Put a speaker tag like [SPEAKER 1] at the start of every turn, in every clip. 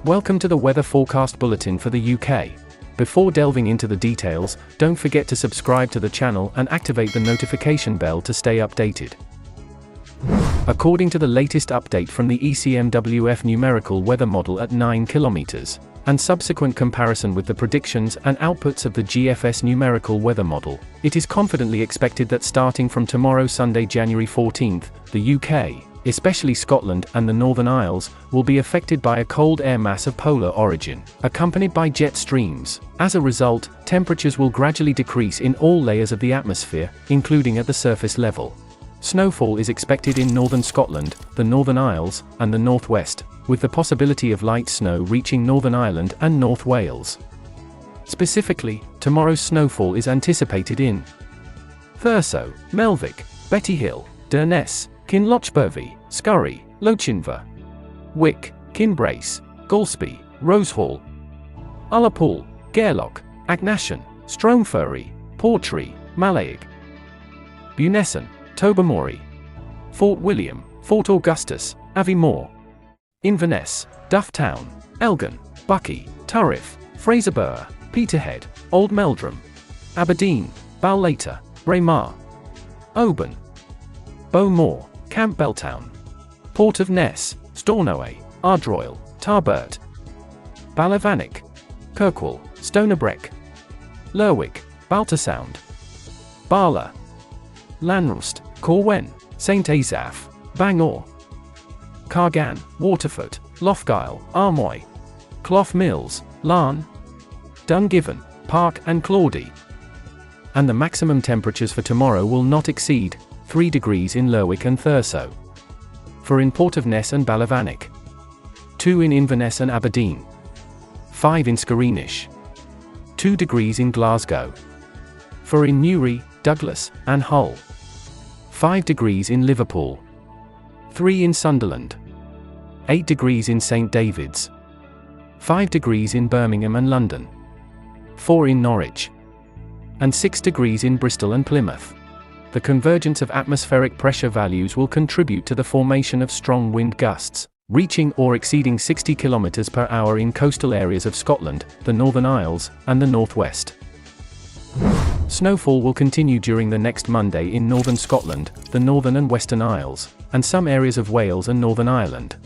[SPEAKER 1] Welcome to the weather forecast bulletin for the UK. Before delving into the details, don't forget to subscribe to the channel and activate the notification bell to stay updated. According to the latest update from the ECMWF numerical weather model at 9 km, and subsequent comparison with the predictions and outputs of the GFS numerical weather model, it is confidently expected that starting from tomorrow Sunday January 14th, the UK, especially Scotland and the Northern Isles, will be affected by a cold air mass of polar origin, accompanied by jet streams. As a result, temperatures will gradually decrease in all layers of the atmosphere, including at the surface level. Snowfall is expected in northern Scotland, the Northern Isles, and the northwest, with the possibility of light snow reaching Northern Ireland and North Wales. Specifically, tomorrow's snowfall is anticipated in Thurso, Melvick, Bettyhill, Durness, Kinlochbervie, Scurry, Lochinver, Wick, Kinbrace, Golspie, Rosehall, Ullapool, Gairloch, Aghnashan, Stromeferry, Portree, Mallaig, Bunessan, Tobermory, Fort William, Fort Augustus, Aviemore, Inverness, Dufftown, Elgin, Buckie, Turriff, Fraserburgh, Peterhead, Old Meldrum, Aberdeen, Balleter, Braemar, Oban, Bowmore, Campbelltown, Port of Ness, Stornoway, Ardroyle, Tarbert, Ballyvannick, Kirkwall, Stonebreck, Lerwick, Baltersound, Barla, Lanrust, Corwen, St Asaph, Bangor, Cargan, Waterford, Lochgyle, Armoy, Clough Mills, Larne, Dungiven, Park and Clawdy. And the maximum temperatures for tomorrow will not exceed 3 degrees in Lerwick and Thurso, 4 in Port of Ness and Ballyvannick, 2 in Inverness and Aberdeen, 5 in Skirinish, 2 degrees in Glasgow, 4 in Newry, Douglas, and Hull, 5 degrees in Liverpool, 3 in Sunderland, 8 degrees in St David's, 5 degrees in Birmingham and London, 4 in Norwich, and 6 degrees in Bristol and Plymouth. The convergence of atmospheric pressure values will contribute to the formation of strong wind gusts, reaching or exceeding 60 km per hour in coastal areas of Scotland, the Northern Isles, and the northwest. Snowfall will continue during the next Monday in northern Scotland, the Northern and Western Isles, and some areas of Wales and Northern Ireland.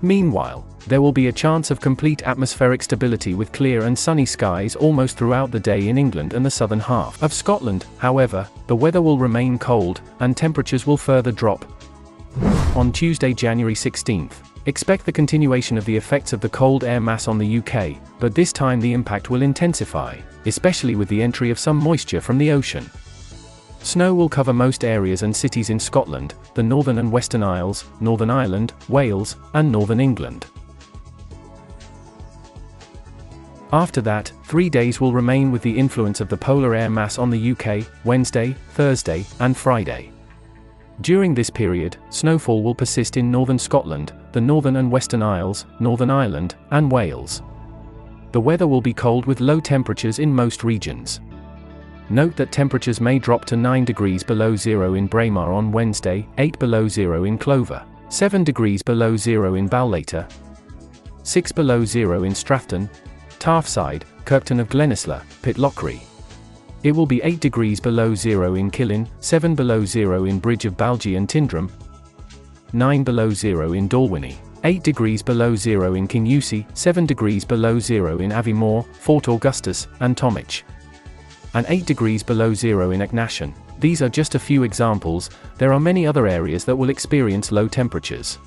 [SPEAKER 1] Meanwhile, there will be a chance of complete atmospheric stability with clear and sunny skies almost throughout the day in England and the southern half of Scotland. However, the weather will remain cold, and temperatures will further drop. On Tuesday, January 16th, expect the continuation of the effects of the cold air mass on the UK, but this time the impact will intensify, especially with the entry of some moisture from the ocean. Snow will cover most areas and cities in Scotland, the Northern and Western Isles, Northern Ireland, Wales, and Northern England. After that, 3 days will remain with the influence of the polar air mass on the UK, Wednesday, Thursday, and Friday. During this period, snowfall will persist in northern Scotland, the Northern and Western Isles, Northern Ireland, and Wales. The weather will be cold with low temperatures in most regions. Note that temperatures may drop to 9 degrees below zero in Braemar on Wednesday, 8 below zero in Clover, 7 degrees below zero in Balleter, 6 below zero in Strafton, Tarfside, Kirkton of Glenisla, Pitlochry. It will be 8 degrees below zero in Killin, 7 below zero in Bridge of Balgie and Tindrum, 9 below zero in Dalwhinnie, 8 degrees below zero in Kingussie, 7 degrees below zero in Aviemore, Fort Augustus, and Tomich, and 8 degrees below zero in Aghnashan. These are just a few examples. There are many other areas that will experience low temperatures.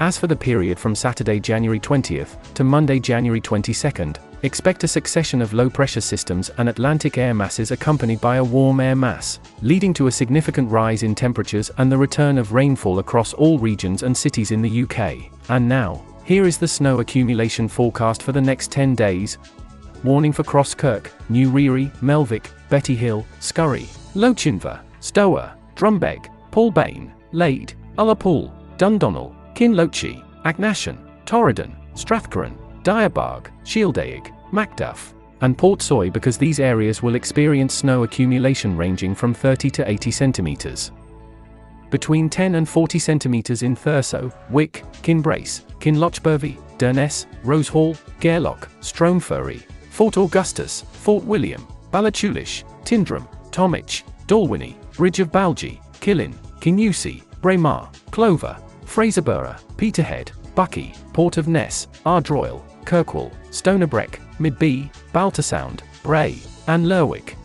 [SPEAKER 1] As for the period from Saturday, January 20th, to Monday, January 22nd, expect a succession of low-pressure systems and Atlantic air masses accompanied by a warm air mass, leading to a significant rise in temperatures and the return of rainfall across all regions and cities in the UK. And now, here is the snow accumulation forecast for the next 10 days. Warning for Crosskirk, New Reary, Melvick, Bettyhill, Scurry, Lochinver, Stour, Drumbeg, Paulbane, Lade, Ullapool, Dundonald, Kinlochie, Aghnashan, Torridon, Strathcoran, Diabarg, Shieldaig, Macduff, and Portsoy, because these areas will experience snow accumulation ranging from 30 to 80 centimeters. Between 10 and 40 centimeters in Thurso, Wick, Kinbrace, Kinlochbervie, Durness, Rosehall, Gairloch, Stromferry, Fort Augustus, Fort William, Ballachulish, Tyndrum, Tomich, Dalwhinnie, Bridge of Balgie, Killin, Kinnewsey, Braemar, Clover, Fraserburgh, Peterhead, Buckie, Port of Ness, Ardroyle, Kirkwall, Stonerbreck, Midbee, Baltersound, Bray, and Lerwick.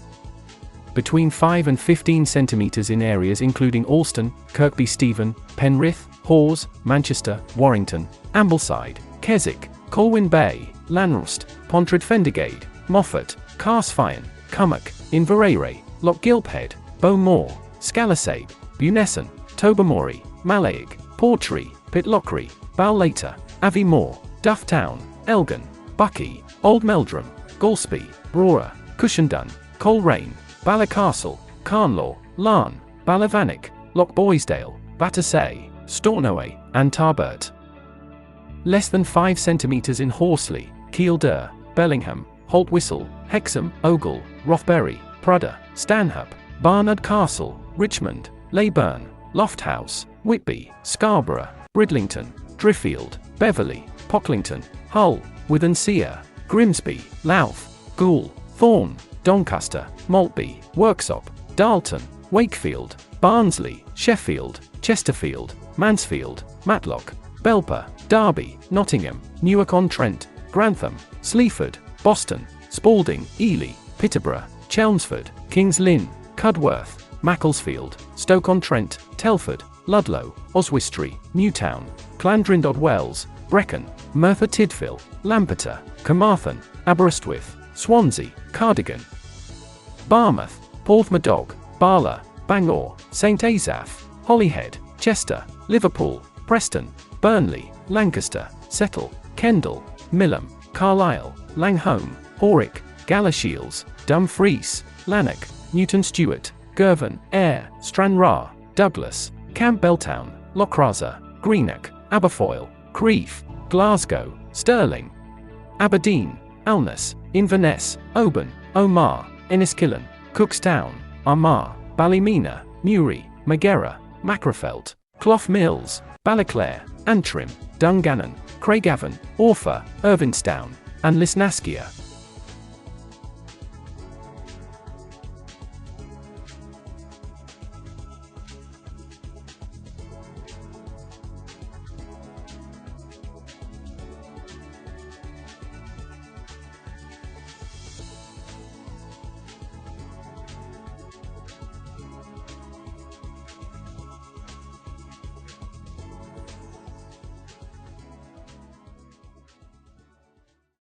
[SPEAKER 1] Between 5 and 15 centimetres in areas including Alston, Kirkby Stephen, Penrith, Hawes, Manchester, Warrington, Ambleside, Keswick, Colwyn Bay, Lanrust, Pontred Fendigade, Moffat, Carsfine, Cummock, Inverary, Loch Gilphead, Bowmore, Scalasabe, Bunessan, Tobermory, Malaig, Portree, Pitlochry, Balleter, Aviemore, Dufftown, Elgin, Buckie, Old Meldrum, Galsby, Brora, Cushendun, Coleraine, Ballycastle, Carnlaw, Larne, Ballyvannick, Loch Boysdale, Battersea, Stornoway, and Tarbert. Less than 5 centimetres in Horsley, Kielder, Bellingham, Holtwhistle, Hexham, Ogle, Rothbury, Prudder, Stanhope, Barnard Castle, Richmond, Leyburn, Lofthouse, Whitby, Scarborough, Bridlington, Driffield, Beverley, Pocklington, Hull, Withernsea, Grimsby, Louth, Goole, Thorne, Doncaster, Maltby, Worksop, Darlton, Wakefield, Barnsley, Sheffield, Chesterfield, Mansfield, Matlock, Belper, Derby, Nottingham, Newark-on-Trent, Grantham, Sleaford, Boston, Spalding, Ely, Peterborough, Chelmsford, Kings Lynn, Cudworth, Macclesfield, Stoke-on-Trent, Telford, Ludlow, Oswestry, Newtown, Clandrindod-Wells, Brecon, Merthyr Tydfil, Lampeter, Carmarthen, Aberystwyth, Swansea, Cardigan, Barmouth, Porthmadog, Bala, Bangor, St Asaph, Holyhead, Chester, Liverpool, Preston, Burnley, Lancaster, Settle, Kendal, Millom, Carlisle, Langholm, Horwich, Galashiels, Dumfries, Lanark, Newton Stewart, Girvan, Ayr, Stranraer, Douglas, Campbelltown, Loughrazar, Greenock, Aberfoyle, Crieff, Glasgow, Stirling, Aberdeen, Alness, Inverness, Oban, Omagh, Enniskillen, Cookstown, Armagh, Ballymena, Newry, Maghera, Macrofelt, Clough Mills, Ballyclare, Antrim, Dungannon, Craigavon, Orfa, Irvinstown, and Lisnaskia.